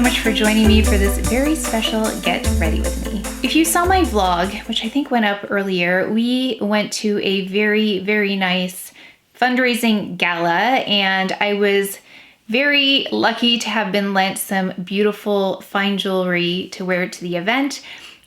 much for joining me for this very special Get Ready With Me. If you saw my vlog, which I think went up earlier, we went to a very, very nice fundraising gala, and I was very lucky to have been lent some beautiful fine jewelry to wear to the event.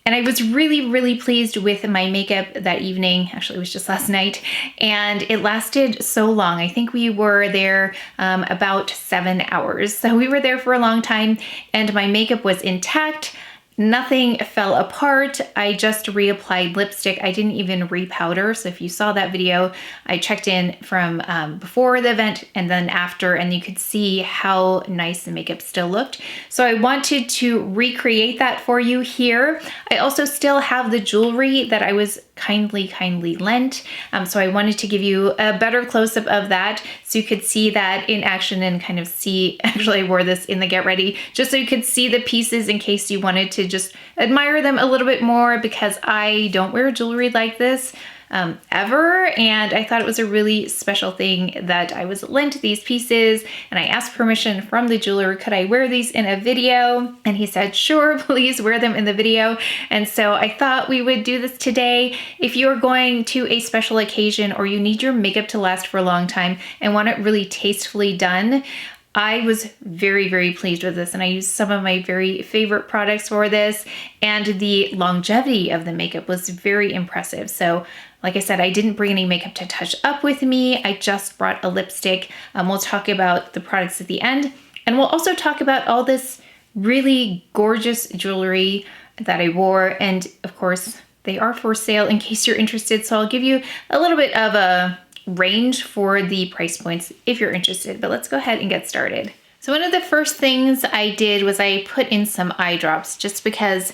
And I was really, really pleased with my makeup that evening. Actually, it was just last night, and it lasted so long. I think we were there about 7 hours. So we were there for a long time, and my makeup was intact. Nothing fell apart. I just reapplied lipstick. I didn't even repowder. So if you saw that video, I checked in from before the event and then after, and you could see how nice the makeup still looked. So I wanted to recreate that for you here. I also still have the jewelry that I was kindly lent. So I wanted to give you a better close-up of that so you could see that in action and kind of see, actually I wore this in the Get Ready, just so you could see the pieces in case you wanted to just admire them a little bit more, because I don't wear jewelry like this ever, and I thought it was a really special thing that I was lent these pieces, and I asked permission from the jeweler, could I wear these in a video? And he said, sure, please wear them in the video. And so I thought we would do this today. If you're going to a special occasion or you need your makeup to last for a long time and want it really tastefully done, I was very, very pleased with this, and I used some of my very favorite products for this, and the longevity of the makeup was very impressive. So like I said, I didn't bring any makeup to touch up with me. I just brought a lipstick. We'll talk about the products at the end, and we'll also talk about all this really gorgeous jewelry that I wore, and of course they are for sale in case you're interested. So I'll give you a little bit of a range for the price points if you're interested, but let's go ahead and get started. So one of the first things I did was I put in some eye drops, just because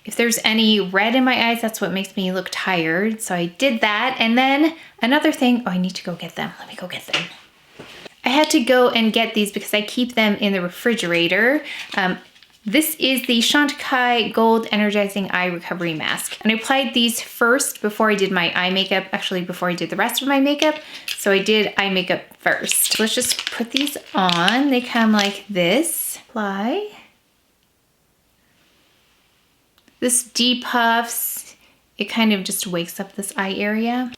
if there's any red in my eyes, that's what makes me look tired. So I did that. And then another thing, oh, I need to go get them. Let me go get them. I had to go and get these because I keep them in the refrigerator. This is the CHANTECAILLE Gold Energizing Eye Recovery Mask. And I applied these first before I did my eye makeup, actually before I did the rest of my makeup. So I did eye makeup first. Let's just put these on. They come like this. Apply. This depuffs. It kind of just wakes up this eye area.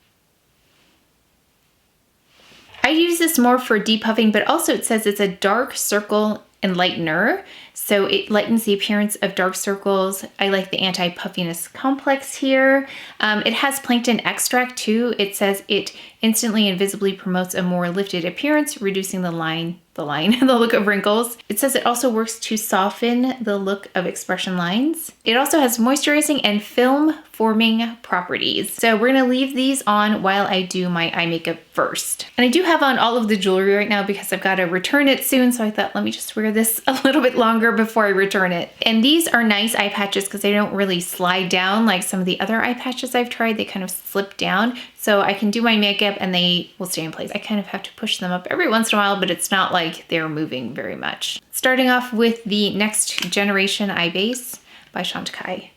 I use this more for depuffing, but also it says it's a dark circle enlightener, so it lightens the appearance of dark circles. I like the anti-puffiness complex here. It has plankton extract too. It says it instantly and visibly promotes a more lifted appearance, reducing the look of wrinkles. It says it also works to soften the look of expression lines. It also has moisturizing and film forming properties. So we're gonna leave these on while I do my eye makeup first. And I do have on all of the jewelry right now because I've got to return it soon, so I thought let me just wear this a little bit longer before I return it. And these are nice eye patches because they don't really slide down like some of the other eye patches I've tried. They kind of slip down, so I can do my makeup and they will stay in place. I kind of have to push them up every once in a while, but it's not like they're moving very much. Starting off with the Next Generation Eye Base by CHANTECAILLE.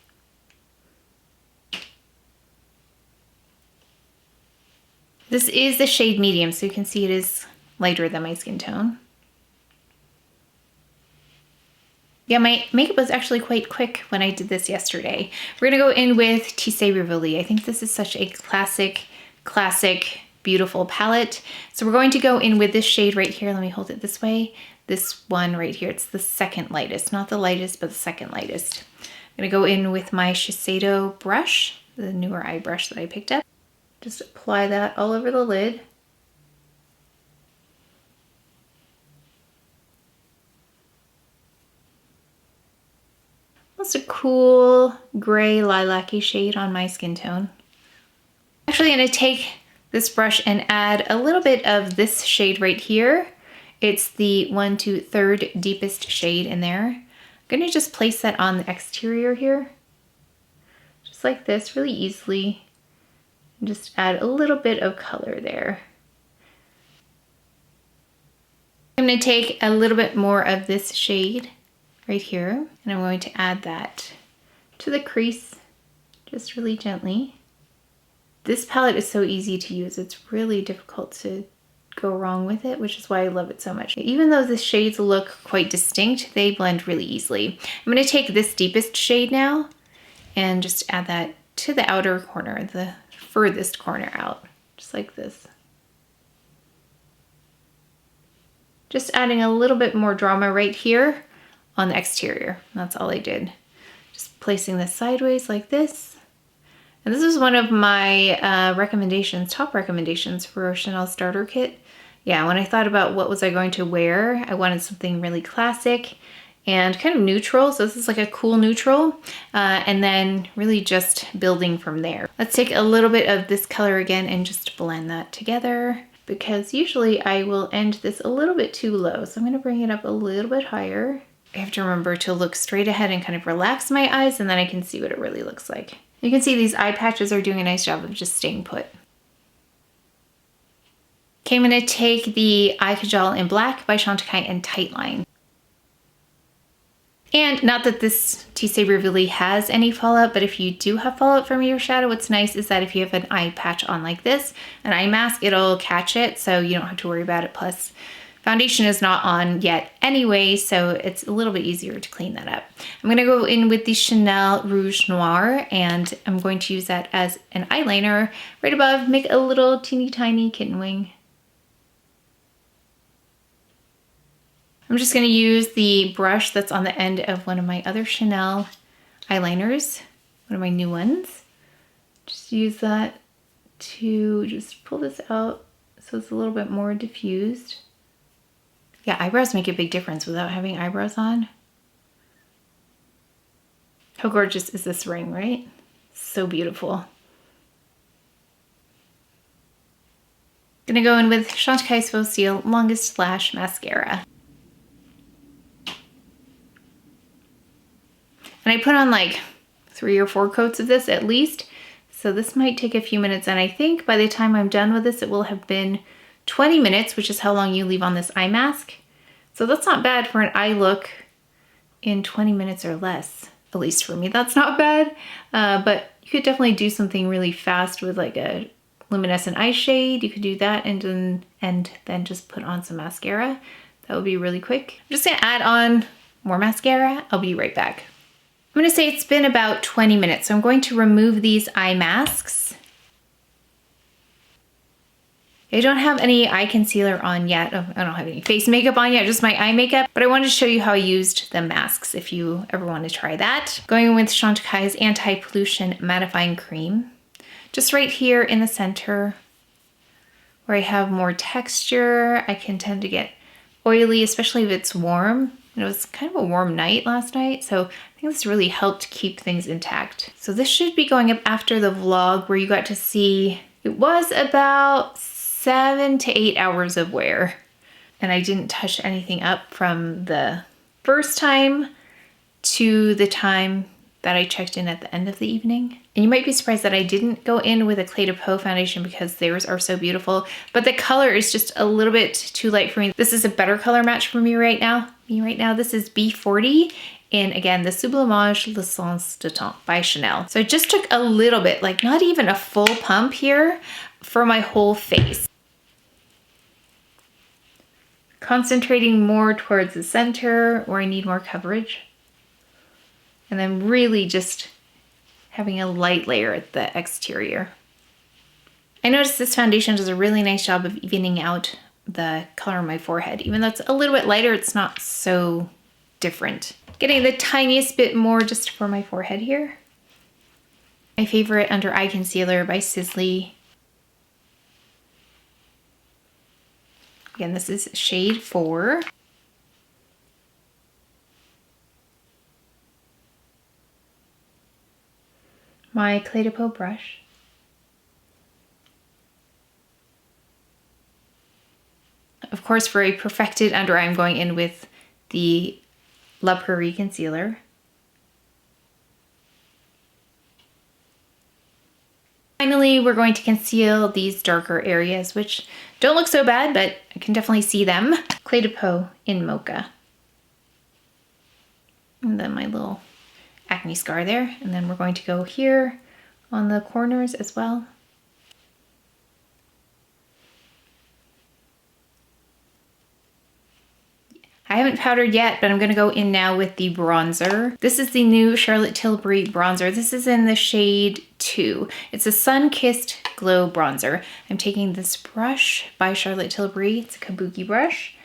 This is the shade medium, so you can see it is lighter than my skin tone. Yeah, my makeup was actually quite quick when I did this yesterday. We're gonna go in with Tisse Rivoli. I think this is such a classic, beautiful palette. So we're going to go in with this shade right here. Let me hold it this way. This one right here, it's the second lightest, not the lightest, but the second lightest. I'm gonna go in with my Shiseido brush, the newer eye brush that I picked up. Just apply that all over the lid. That's a cool gray lilac-y shade on my skin tone. Actually, I'm gonna take this brush and add a little bit of this shade right here. It's the 1 to 3rd deepest shade in there. I'm gonna just place that on the exterior here, just like this, really easily. And just add a little bit of color there. I'm gonna take a little bit more of this shade right here, and I'm going to add that to the crease, just really gently. This palette is so easy to use. It's really difficult to go wrong with it, which is why I love it so much. Even though the shades look quite distinct, they blend really easily. I'm gonna take this deepest shade now and just add that to the outer corner, the furthest corner out, just like this. Just adding a little bit more drama right here on the exterior. That's all I did. Just placing this sideways like this. And this is one of my recommendations, top recommendations for a Chanel starter kit. Yeah, when I thought about what was I going to wear, I wanted something really classic and kind of neutral. So this is like a cool neutral, and then really just building from there. Let's take a little bit of this color again and just blend that together, because usually I will end this a little bit too low. So I'm gonna bring it up a little bit higher. I have to remember to look straight ahead and kind of relax my eyes, and then I can see what it really looks like. You can see these eye patches are doing a nice job of just staying put. Okay, I'm gonna take the Eye Kajal in Black by Chantecaille and Tightline. And not that this Tisse Rivoli has any fallout, but if you do have fallout from your shadow, what's nice is that if you have an eye patch on like this, an eye mask, it'll catch it, so you don't have to worry about it. Plus, foundation is not on yet anyway, so it's a little bit easier to clean that up. I'm gonna go in with the Chanel Rouge Noir, and I'm going to use that as an eyeliner right above, make a little teeny tiny kitten wing. I'm just gonna use the brush that's on the end of one of my other Chanel eyeliners, one of my new ones. Just use that to just pull this out so it's a little bit more diffused. Yeah, eyebrows make a big difference without having eyebrows on. How gorgeous is this ring, right? So beautiful. Gonna go in with Chantecaille Faux Cils Longest Lash Mascara. And I put on like 3 or 4 coats of this at least. So this might take a few minutes, and I think by the time I'm done with this, it will have been 20 minutes, which is how long you leave on this eye mask. So that's not bad for an eye look in 20 minutes or less. At least for me, that's not bad. But you could definitely do something really fast with like a luminescent eye shade. You could do that and then just put on some mascara. That would be really quick. I'm just gonna add on more mascara. I'll be right back. I'm gonna say it's been about 20 minutes, so I'm going to remove these eye masks. I don't have any eye concealer on yet. Oh, I don't have any face makeup on yet, just my eye makeup, but I wanted to show you how I used the masks if you ever want to try that. Going with Chantecaille's Anti-Pollution Mattifying Cream. Just right here in the center where I have more texture. I can tend to get oily, especially if it's warm. And it was kind of a warm night last night, so I think this really helped keep things intact. So this should be going up after the vlog where you got to see, it was about 7 to 8 hours of wear. And I didn't touch anything up from the first time to the time that I checked in at the end of the evening. And you might be surprised that I didn't go in with a CLE De Peau foundation because theirs are so beautiful, but the color is just a little bit too light for me. This is a better color match for me right now. This is B40 in, again, the Sublimage L'Essence de Teint by Chanel. So I just took a little bit, like not even a full pump here for my whole face. Concentrating more towards the center where I need more coverage. And then really just having a light layer at the exterior. I noticed this foundation does a really nice job of evening out the color on my forehead. Even though it's a little bit lighter, it's not so different. Getting the tiniest bit more just for my forehead here. My favorite under eye concealer by Sisley. Again, this is shade 4. My CLE De Peau brush. Of course, for a perfected under eye, I'm going in with the La PRAIRIE Concealer. Finally, we're going to conceal these darker areas, which don't look so bad, but I can definitely see them. CLE De Peau in Mocha. And then my little acne scar there. And then we're going to go here on the corners as well. I haven't powdered yet, but I'm gonna go in now with the bronzer. This is the new Charlotte Tilbury bronzer. This is in the shade 2. It's a Sun-Kissed Glow bronzer. I'm taking this brush by Charlotte Tilbury. It's a kabuki brush.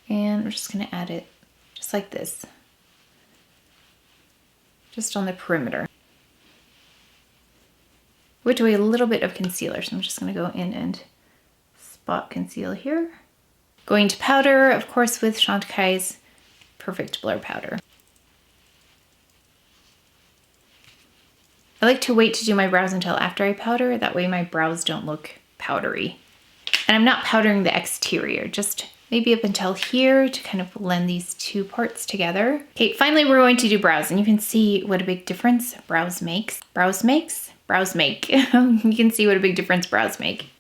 And we're just gonna add it just like this. Just on the perimeter. We'll do a little bit of concealer, so I'm just gonna go in and spot conceal here. Going to powder, of course, with Chantecaille's Perfect Blur Powder. I like to wait to do my brows until after I powder. That way my brows don't look powdery. And I'm not powdering the exterior, just maybe up until here to kind of blend these two parts together. Okay, finally we're going to do brows, and you can see what a big difference brows makes. Brows makes? Brows make. You can see what a big difference brows make.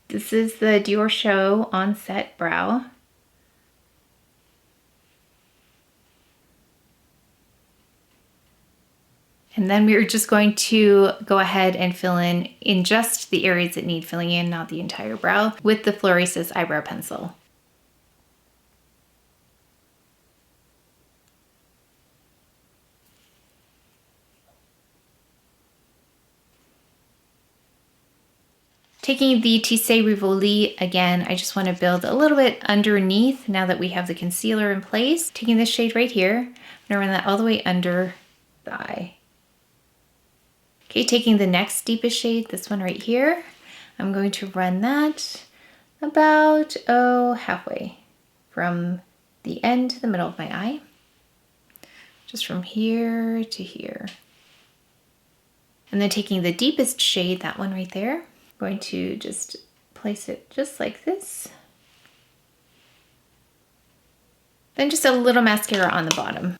This is the DIOR Show On Set Brow. And then we're just going to go ahead and fill in just the areas that need filling in, not the entire brow, with the Florasis eyebrow pencil. Taking the Tisse Rivoli, again, I just want to build a little bit underneath now that we have the concealer in place. Taking this shade right here, I'm gonna run that all the way under the eye. Okay, taking the next deepest shade, this one right here, I'm going to run that about, halfway from the end to the middle of my eye. Just from here to here. And then taking the deepest shade, that one right there, going to just place it just like this. Then just a little mascara on the bottom.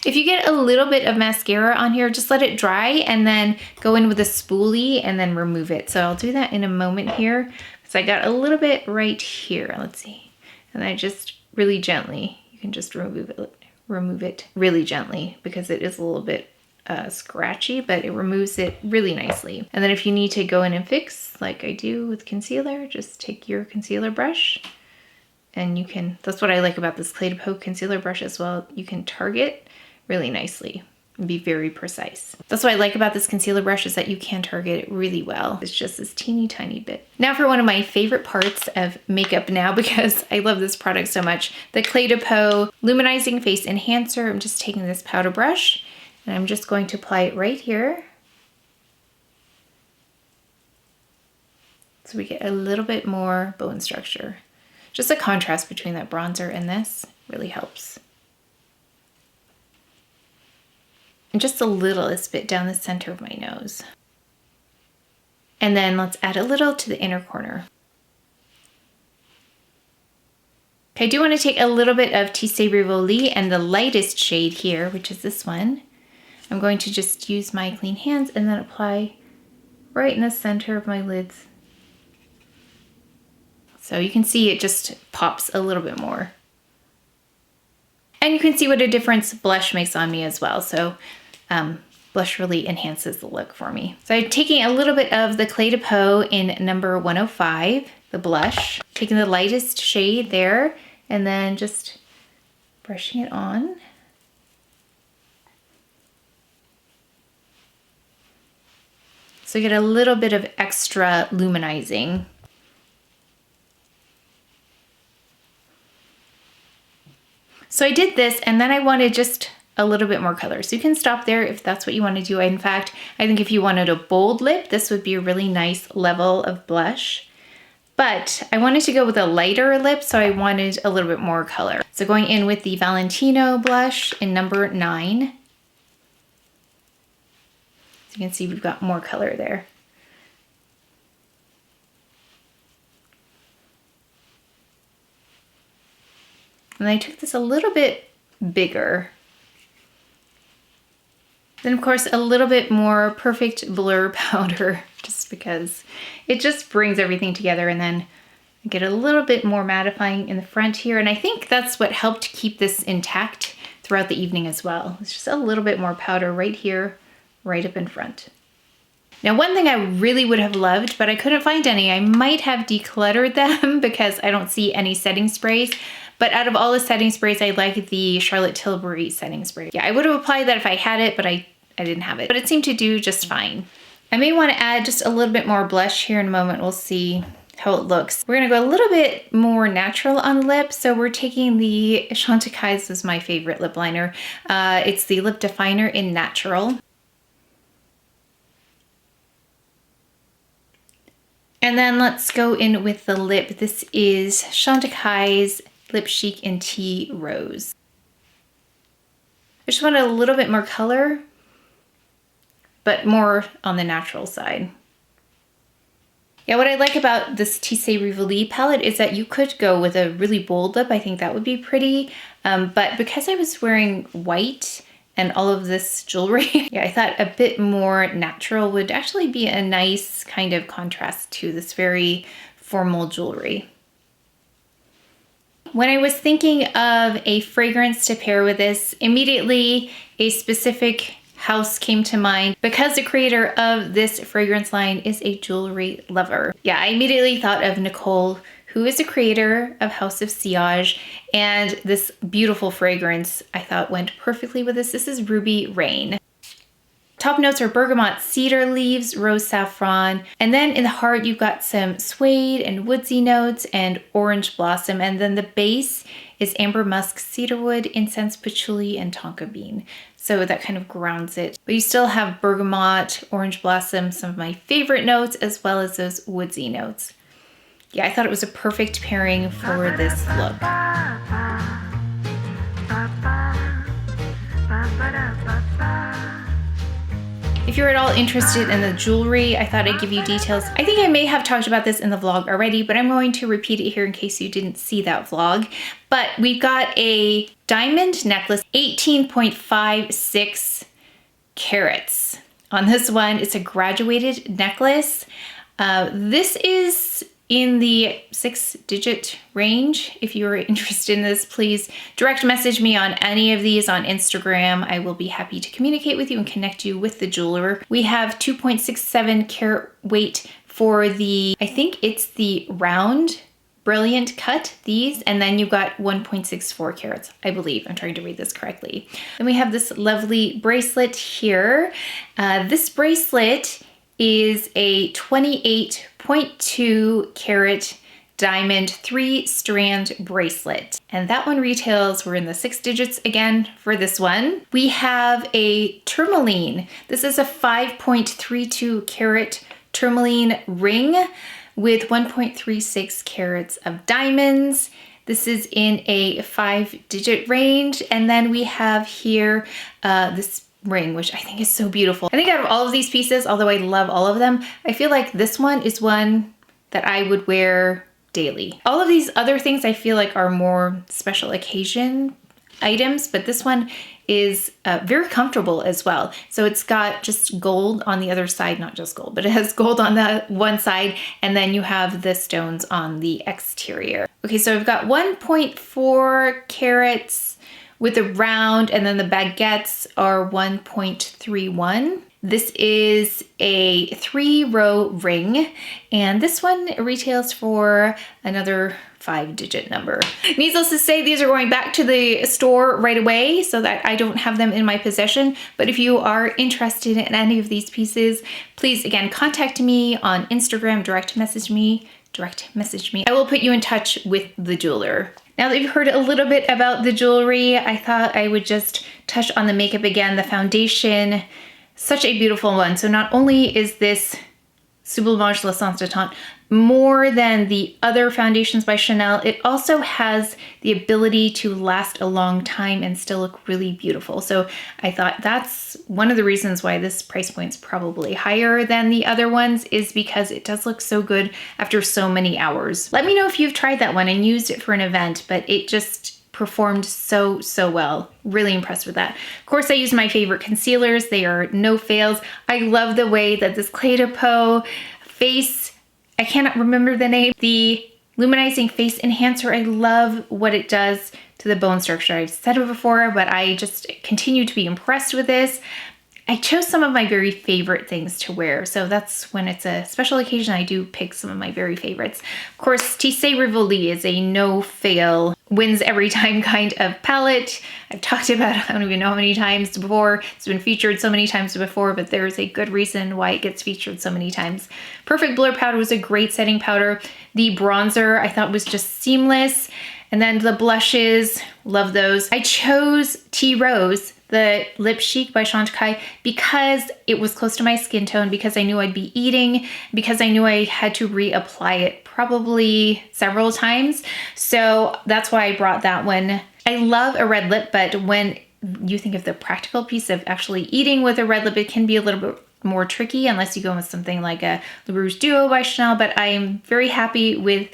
If you get a little bit of mascara on here, just let it dry and then go in with a spoolie and then remove it. So I'll do that in a moment here. So I got a little bit right here, let's see. And I just really gently, you can just remove it really gently because it is a little bit scratchy, but it removes it really nicely. And then if you need to go in and fix, like I do with concealer, just take your concealer brush and you can, that's what I like about this CLE De Peau concealer brush as well. You can target really nicely and be very precise. That's what I like about this concealer brush is that you can target it really well. It's just this teeny tiny bit. Now for one of my favorite parts of makeup now, because I love this product so much, the CLE De Peau Luminizing Face Enhancer. I'm just taking this powder brush and I'm just going to apply it right here. So we get a little bit more bone structure. Just a contrast between that bronzer and this really helps. And just a littlest bit down the center of my nose. And then let's add a little to the inner corner. Okay, I do want to take a little bit of Tisse Rivoli and the lightest shade here, which is this one. I'm going to just use my clean hands and then apply right in the center of my lids. So you can see it just pops a little bit more. And you can see what a difference blush makes on me as well. So blush really enhances the look for me. So I'm taking a little bit of the CLE De Peau in number 105, the blush, taking the lightest shade there, and then just brushing it on. So you get a little bit of extra luminizing. So I did this and then I wanted just a little bit more color. So you can stop there if that's what you want to do. In fact, I think if you wanted a bold lip, this would be a really nice level of blush. But I wanted to go with a lighter lip, so I wanted a little bit more color. So going in with the Valentino blush in number 9. So you can see we've got more color there. And I took this a little bit bigger. Then of course a little bit more Perfect Blur powder, just because it just brings everything together, and then I get a little bit more mattifying in the front here. And I think that's what helped keep this intact throughout the evening as well. It's just a little bit more powder right here, right up in front. Now, one thing I really would have loved, but I couldn't find any, I might have decluttered them because I don't see any setting sprays. But out of all the setting sprays, I like the Charlotte Tilbury setting spray. Yeah, I would have applied that if I had it, but I didn't have it. But it seemed to do just fine. I may want to add just a little bit more blush here in a moment. We'll see how it looks. We're gonna go a little bit more natural on the lip. So we're taking the CHANTECAILLE, this is my favorite lip liner. It's the Lip Definer in Natural. And then let's go in with the lip. This is CHANTECAILLE's Lip Chic in Tea Rose. I just wanted a little bit more color, but more on the natural side. Yeah, what I like about this Tisse Rivoli palette is that you could go with a really bold lip. I think that would be pretty. But because I was wearing white and all of this jewelry, yeah, I thought a bit more natural would actually be a nice kind of contrast to this very formal jewelry. When I was thinking of a fragrance to pair with this, immediately a specific house came to mind because the creator of this fragrance line is a jewelry lover. Yeah, I immediately thought of Nicole, who is the creator of House of Sillage, and this beautiful fragrance I thought went perfectly with this. This is Ruby Rain. Top notes are bergamot, cedar leaves, rose saffron, and then in the heart you've got some suede and woodsy notes and orange blossom, and then the base is amber musk, cedarwood, incense, patchouli, and tonka bean. So that kind of grounds it. But you still have bergamot, orange blossom, some of my favorite notes, as well as those woodsy notes. Yeah, I thought it was a perfect pairing for this look. If you're at all interested in the jewelry, I thought I'd give you details. I think I may have talked about this in the vlog already, but I'm going to repeat it here in case you didn't see that vlog. But we've got a diamond necklace, 18.56 carats. On this one, it's a graduated necklace. This is in the 6-digit range. If you're interested in this, please direct message me on any of these on Instagram. I will be happy to communicate with you and connect you with the jeweler. We have 2.67 carat weight for the, I think it's the round brilliant cut, these, and then you've got 1.64 carats, I believe. I'm trying to read this correctly. Then we have this lovely bracelet here. This bracelet is a 28.2 carat diamond 3-strand bracelet. And that one retails, we're in the 6 digits again for this one. We have a tourmaline. This is a 5.32 carat tourmaline ring with 1.36 carats of diamonds. This is in a 5-digit range. And then we have here this ring, which I think is so beautiful. I think out of all of these pieces, although I love all of them, I feel like this one is one that I would wear daily. All of these other things I feel like are more special occasion items, but this one is very comfortable as well. So it's got just gold on the other side, not just gold, but it has gold on the one side, and then you have the stones on the exterior. Okay, so I've got 1.4 carats with the round, and then the baguettes are 1.31. This is a 3-row ring, and this one retails for another 5-digit number. Needless to say, these are going back to the store right away so that I don't have them in my possession. But if you are interested in any of these pieces, please again contact me on Instagram, direct message me. I will put you in touch with the jeweler. Now that you've heard a little bit about the jewelry, I thought I would just touch on the makeup again. The foundation, such a beautiful one. So not only is this Sublimage L'Essence de Teint more than the other foundations by Chanel, it also has the ability to last a long time and still look really beautiful. So I thought that's one of the reasons why this price point's probably higher than the other ones, is because it does look so good after so many hours. Let me know if you've tried that one and used it for an event, but it just performed so well. Really impressed with that. Of course, I use my favorite concealers. They are no fails. I love the way that this CLE De Peau face, I cannot remember the name, the Luminizing Face Enhancer. I love what it does to the bone structure. I've said it before, but I just continue to be impressed with this. I chose some of my very favorite things to wear. So that's when it's a special occasion, I do pick some of my very favorites. Of course, Tisse Rivoli is a no-fail, wins every time kind of palette. I've talked about it, I don't even know how many times before. It's been featured so many times before, but there's a good reason why it gets featured so many times. Perfect Blur Powder was a great setting powder. The bronzer I thought was just seamless. And then the blushes, love those. I chose Tea Rose, the Lip Chic by Chantecaille, because it was close to my skin tone, because I knew I'd be eating, because I knew I had to reapply it probably several times. So that's why I brought that one. I love a red lip, but when you think of the practical piece of actually eating with a red lip, it can be a little bit more tricky unless you go with something like a Rouge Duo by Chanel, but I am very happy with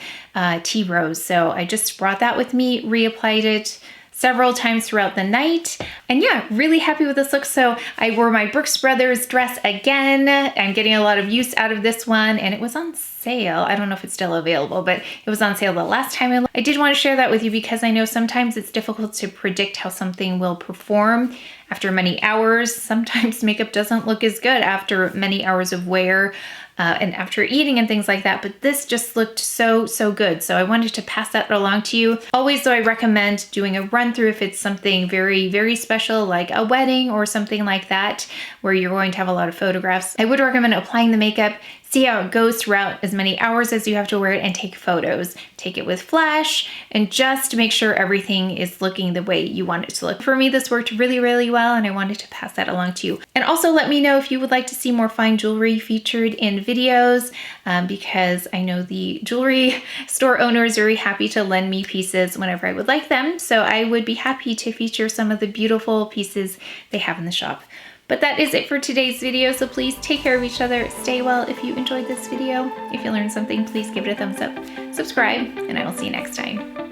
Tea Rose. So I just brought that with me, reapplied it several times throughout the night. And yeah, really happy with this look. So I wore my Brooks Brothers dress again. I'm getting a lot of use out of this one, and it was on sale. I don't know if it's still available, but it was on sale the last time I did want to share that with you because I know sometimes it's difficult to predict how something will perform after many hours. Sometimes makeup doesn't look as good after many hours of wear. And after eating and things like that, but this just looked so good. So I wanted to pass that along to you. Always though, I recommend doing a run through if it's something very special like a wedding or something like that, where you're going to have a lot of photographs. I would recommend applying the makeup, see how it goes throughout as many hours as you have to wear it, and take photos. Take it with flash and just make sure everything is looking the way you want it to look. For me, this worked really well, and I wanted to pass that along to you. And also let me know if you would like to see more fine jewelry featured in videos, because I know the jewelry store owner is very happy to lend me pieces whenever I would like them. So I would be happy to feature some of the beautiful pieces they have in the shop. But that is it for today's video, so please take care of each other, stay well. If you enjoyed this video, if you learned something, please give it a thumbs up, subscribe, and I will see you next time.